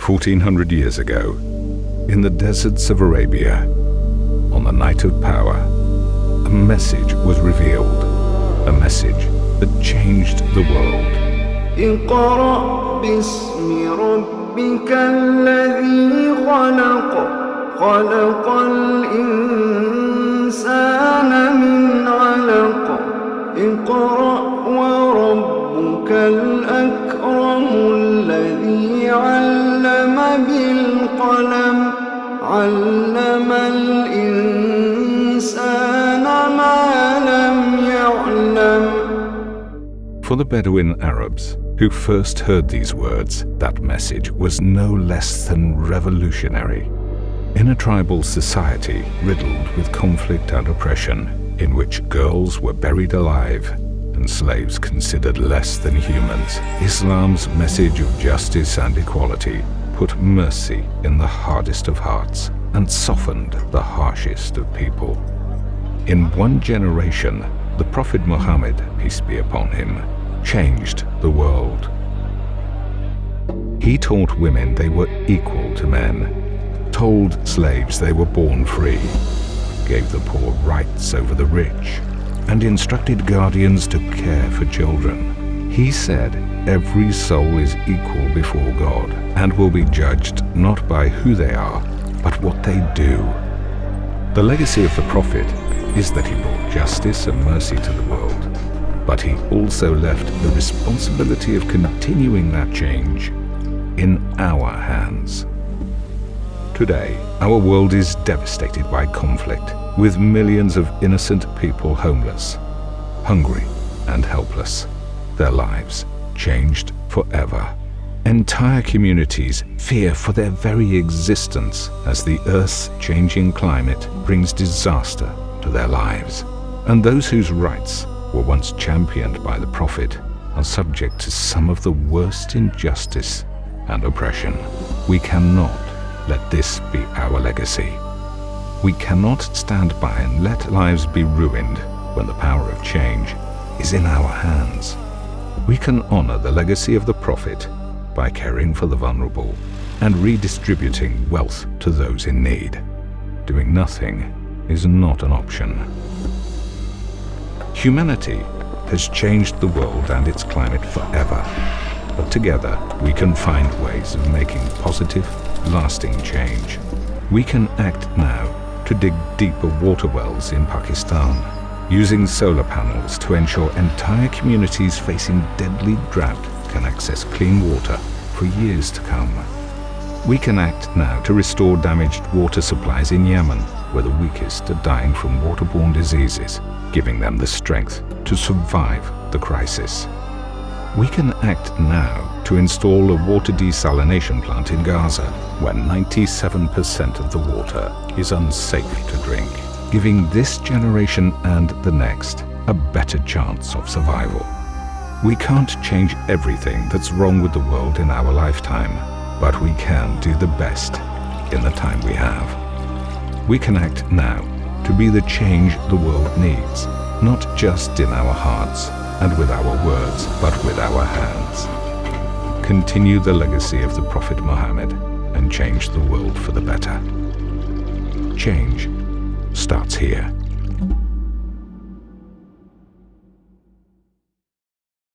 1400 years ago, in the deserts of Arabia, on the night of power, a message was revealed, a message that changed the world. اقرأ باسم ربك الذي خلق خلق الإنسان من علق اقرأ وربك الأكرم الذي علم بالقلم علم الإنسان ما لم يعلم. For the Bedouin Arabs who first heard these words, that message was no less than revolutionary. In a tribal society riddled with conflict and oppression, in which girls were buried alive and slaves considered less than humans, Islam's message of justice and equality put mercy in the hardest of hearts and softened the harshest of people. In one generation, the Prophet Muhammad, peace be upon him, changed the world. He taught women they were equal to men, told slaves they were born free, gave the poor rights over the rich, and instructed guardians to care for children. He said every soul is equal before God and will be judged not by who they are, but what they do. The legacy of the Prophet is that he brought justice and mercy to the world, but he also left the responsibility of continuing that change in our hands. Today, our world is devastated by conflict, with millions of innocent people homeless, hungry and helpless, their lives changed forever. Entire communities fear for their very existence as the Earth's changing climate brings disaster to their lives. And those whose rights were once championed by the Prophet are subject to some of the worst injustice and oppression. We cannot let this be our legacy. We cannot stand by and let lives be ruined when the power of change is in our hands. We can honor the legacy of the Prophet by caring for the vulnerable and redistributing wealth to those in need. Doing nothing is not an option. Humanity has changed the world and its climate forever, but together we can find ways of making positive, lasting change. We can act now to dig deeper water wells in Pakistan, using solar panels to ensure entire communities facing deadly drought can access clean water for years to come. We can act now to restore damaged water supplies in Yemen, where the weakest are dying from waterborne diseases, giving them the strength to survive the crisis. We can act now to install a water desalination plant in Gaza, where 97% of the water is unsafe to drink, giving this generation and the next a better chance of survival. We can't change everything that's wrong with the world in our lifetime, but we can do the best in the time we have. We can act now to be the change the world needs, not just in our hearts and with our words, but with our hands. Continue the legacy of the Prophet Muhammad and change the world for the better. Change starts here.